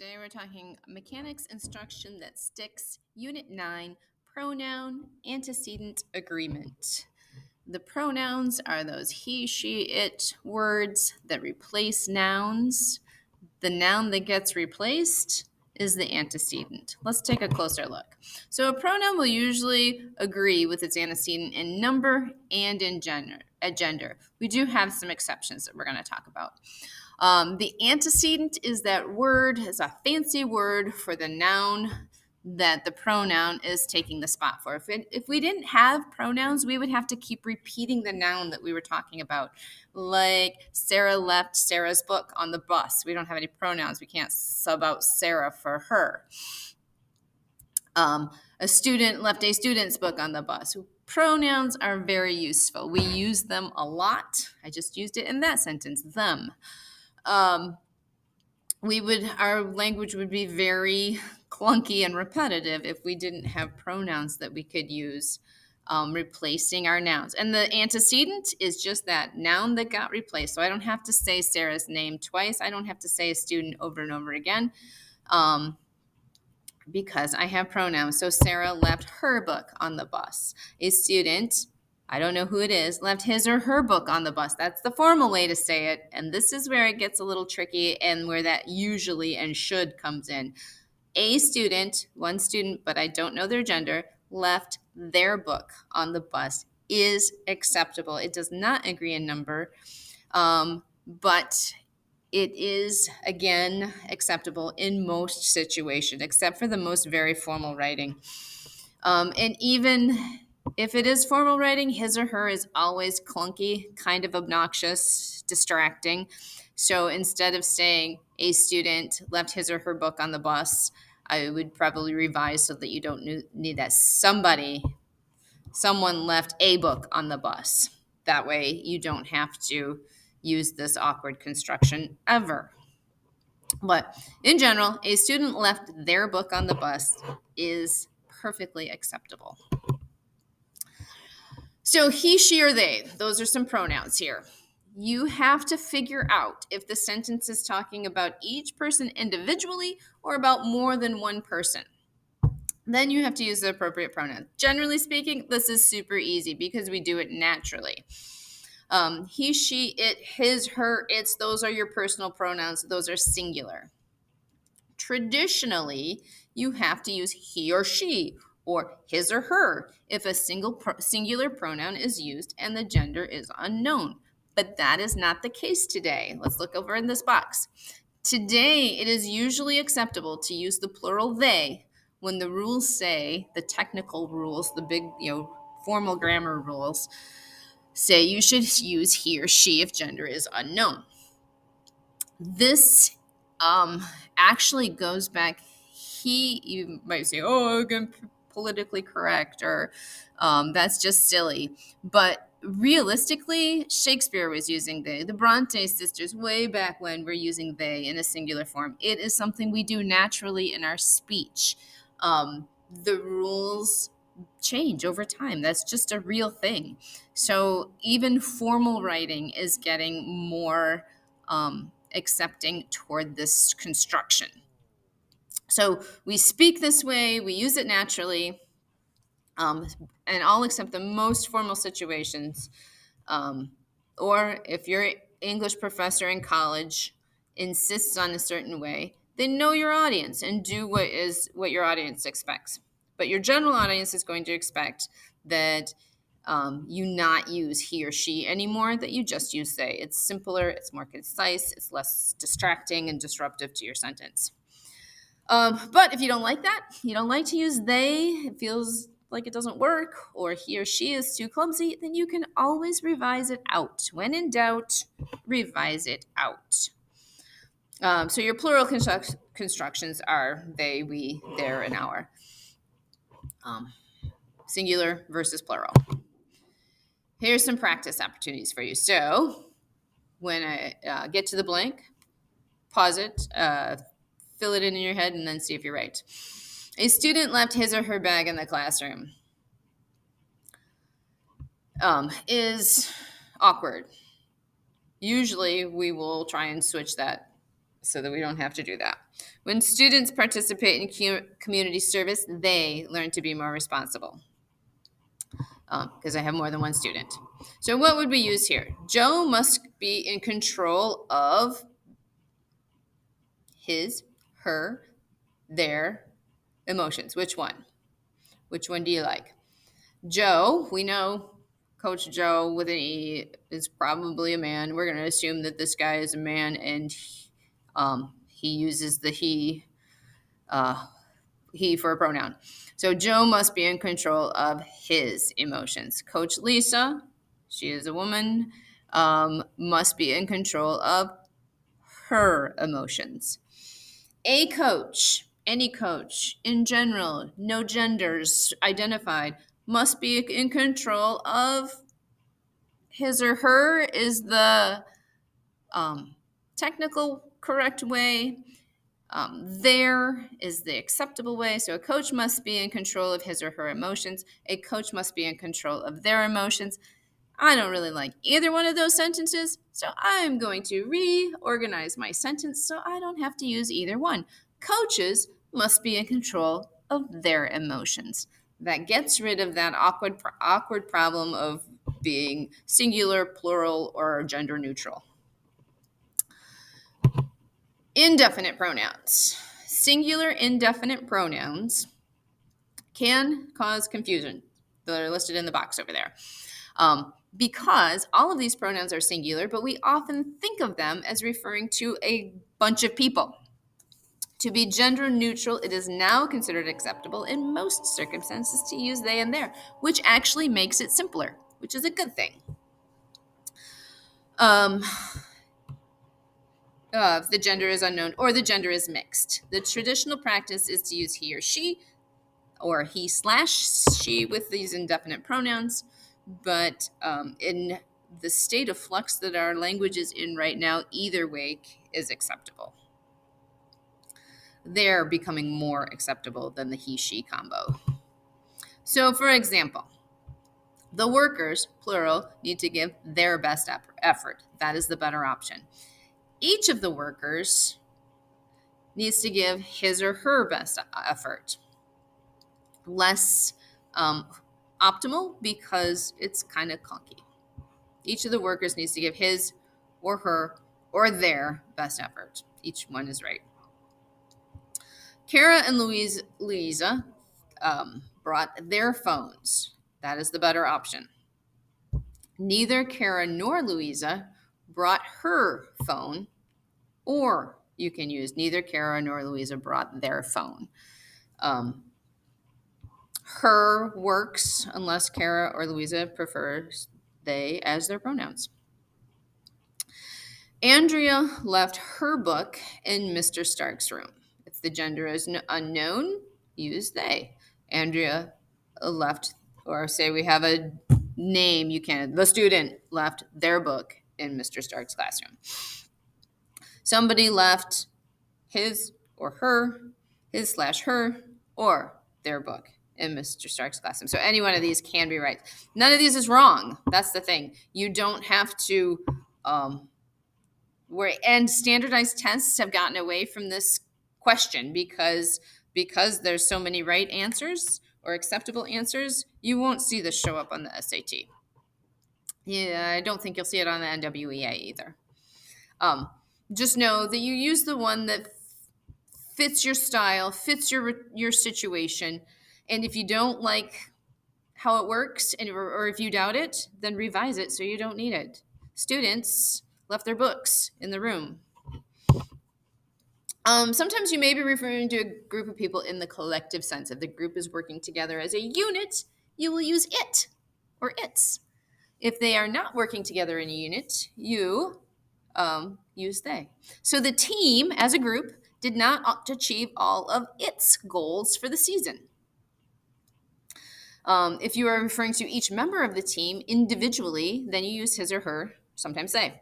Today we're talking mechanics instruction that sticks, Unit 9, pronoun-antecedent agreement. The pronouns are those he, she, it words that replace nouns. The noun that gets replaced is the antecedent. Let's take a closer look. So a pronoun will usually agree with its antecedent in number and in gender. We do have some exceptions that we're going to talk about. The antecedent is that word, is a fancy word for the noun that the pronoun is taking the spot for. If we didn't have pronouns, we would have to keep repeating the noun that we were talking about. Like Sarah left Sarah's book on the bus. We don't have any pronouns. We can't sub out Sarah for her. A student left a student's book on the bus. Pronouns are very useful. We use them a lot. I just used it in that sentence, them. Our language would be very clunky and repetitive if we didn't have pronouns that we could use replacing our nouns. And the antecedent is just that noun that got replaced. So I don't have to say Sarah's name twice. I don't have to say a student over and over again because I have pronouns. So Sarah left her book on the bus. A student, I don't know who it is, left his or her book on the bus. That's the formal way to say it. And this is where it gets a little tricky and where that usually and should comes in. A student, one student, but I don't know their gender, left their book on the bus is acceptable. It does not agree in number, but it is, again, acceptable in most situations, except for the most very formal writing. And even if it is formal writing, his or her is always clunky, kind of obnoxious, distracting. So instead of saying a student left his or her book on the bus, I would probably revise so that you don't need that. Someone left a book on the bus. That way you don't have to use this awkward construction ever. But in general, a student left their book on the bus is perfectly acceptable. So he, she, or they, those are some pronouns here. You have to figure out if the sentence is talking about each person individually or about more than one person. Then you have to use the appropriate pronoun. Generally speaking, this is super easy because we do it naturally. He, she, it, his, her, its, those are your personal pronouns. Those are singular. Traditionally, you have to use he or she or his or her if a singular pronoun is used and the gender is unknown. But that is not the case today. Let's look over in this box. Today, it is usually acceptable to use the plural they when the rules say, the technical rules, the big, formal grammar rules, say you should use he or she if gender is unknown. This actually goes back, you might say, oh, again, politically correct, or that's just silly. But realistically, Shakespeare was using they. The Bronte sisters, way back when, were using they in a singular form. It is something we do naturally in our speech. The rules change over time. That's just a real thing. So even formal writing is getting more accepting toward this construction. So we speak this way, we use it naturally, and all except the most formal situations. Or if your English professor in college insists on a certain way, then know your audience and do what your audience expects. But your general audience is going to expect that you not use he or she anymore, that you just use they. It's simpler, it's more concise, it's less distracting and disruptive to your sentence. But if you don't like that, you don't like to use they, it feels like it doesn't work, or he or she is too clumsy, then you can always revise it out. When in doubt, revise it out. So your plural constructions are they, we, their, and our. Singular versus plural. Here's some practice opportunities for you. So when I get to the blank, pause it, fill it in your head, and then see if you're right. A student left his or her bag in the classroom. Is awkward. Usually we will try and switch that so that we don't have to do that. When students participate in community service, they learn to be more responsible because I have more than one student. So what would we use here? Joe must be in control of his, her, their emotions. Which one? Which one do you like? Joe, we know Coach Joe with an E is probably a man. We're going to assume that this guy is a man, and he uses the he for a pronoun. So Joe must be in control of his emotions. Coach Lisa, she is a woman, must be in control of her emotions. A coach, any coach, in general, no genders identified, must be in control of his or her is the technical correct way. There is the acceptable way. So a coach must be in control of his or her emotions. A coach must be in control of their emotions. I don't really like either one of those sentences, so I'm going to reorganize my sentence so I don't have to use either one. Coaches must be in control of their emotions. That gets rid of that awkward problem of being singular, plural, or gender neutral. Indefinite pronouns. Singular indefinite pronouns can cause confusion. They're listed in the box over there. Because all of these pronouns are singular, but we often think of them as referring to a bunch of people. To be gender neutral, it is now considered acceptable in most circumstances to use they and their, which actually makes it simpler, which is a good thing. If the gender is unknown or the gender is mixed. The traditional practice is to use he or she or he/she with these indefinite pronouns, but in the state of flux that our language is in right now, either way is acceptable. They're becoming more acceptable than the he/she combo. So, for example, the workers, plural, need to give their best effort. That is the better option. Each of the workers needs to give his or her best effort. Less optimal because it's kind of clunky. Each of the workers needs to give his or her or their best effort. Each one is right. Kara and Louisa brought their phones. That is the better option. Neither Kara nor Louisa brought her phone, or you can use neither Kara nor Louisa brought their phone. Her works unless Kara or Louisa prefers they as their pronouns. Andrea left her book in Mr. Stark's room. If the gender is unknown, use they. Andrea left, or say we have a name, you can. The student left their book in Mr. Stark's classroom. Somebody left his or her, his/her, or their book in Mr. Stark's classroom. So any one of these can be right. None of these is wrong. That's the thing. You don't have to and standardized tests have gotten away from this question because there's so many right answers or acceptable answers, you won't see this show up on the SAT. Yeah, I don't think you'll see it on the NWEA either. Just know that you use the one that fits your style, fits your situation, and if you don't like how it works, or if you doubt it, then revise it so you don't need it. Students left their books in the room. Sometimes you may be referring to a group of people in the collective sense. If the group is working together as a unit, you will use it or its. If they are not working together in a unit, you use they. So the team as a group did not achieve all of its goals for the season. If you are referring to each member of the team individually, then you use his or her, sometimes they.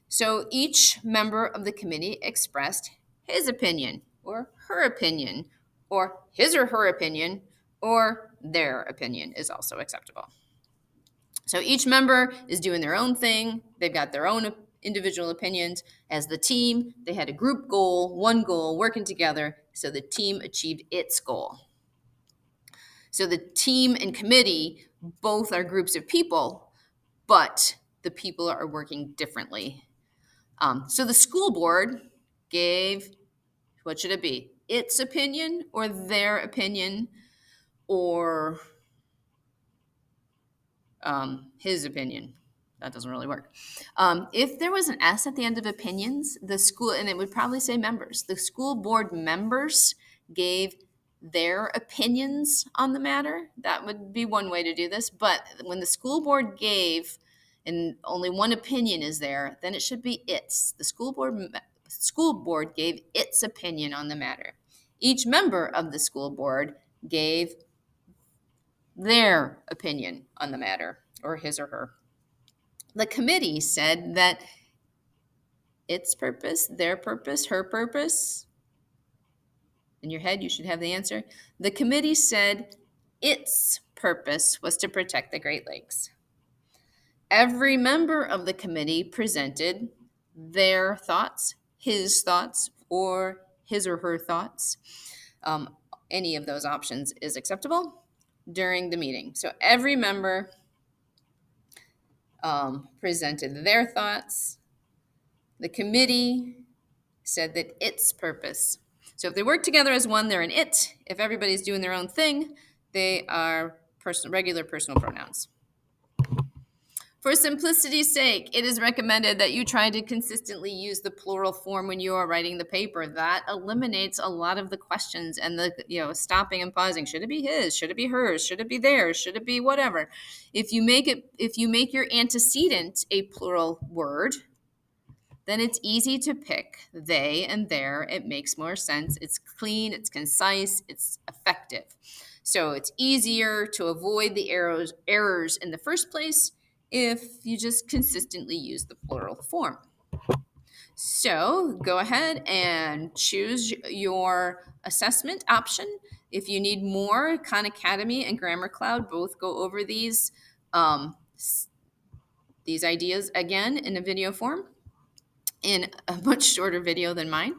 So each member of the committee expressed his opinion or her opinion or his or her opinion or their opinion is also acceptable. So each member is doing their own thing. They've got their own individual opinions. As the team, they had a group goal, one goal, working together, so the team achieved its goal. So the team and committee both are groups of people, but the people are working differently. So the school board gave, what should it be? Its opinion or their opinion or his opinion? That doesn't really work. If there was an S at the end of opinions, the school, and it would probably say members, the school board members gave their opinions on the matter. That would be one way to do this. But when the school board gave, and only one opinion is there, then it should be its. The school board gave its opinion on the matter. Each member of the school board gave their opinion on the matter, or his or her. The committee said that its purpose, their purpose, her purpose, in your head you should have the answer. The committee said its purpose was to protect the Great Lakes. Every member of the committee presented their thoughts, his thoughts, or his or her thoughts. Any of those options is acceptable during the meeting. So every member presented their thoughts. The committee said that its purpose. So if they work together as one, they're an it. If everybody's doing their own thing, they are regular personal pronouns. For simplicity's sake, it is recommended that you try to consistently use the plural form when you are writing the paper. That eliminates a lot of the questions and the stopping and pausing. Should it be his? Should it be hers? Should it be theirs? Should it be whatever? If you make your antecedent a plural word, then it's easy to pick they and their. It makes more sense. It's clean, it's concise, it's effective. So it's easier to avoid the errors in the first place if you just consistently use the plural form. So go ahead and choose your assessment option. If you need more, Khan Academy and Grammar Cloud both go over these ideas again in a video form, in a much shorter video than mine,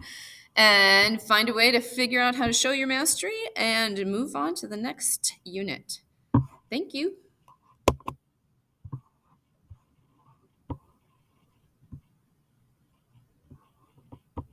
and find a way to figure out how to show your mastery and move on to the next unit. Thank you.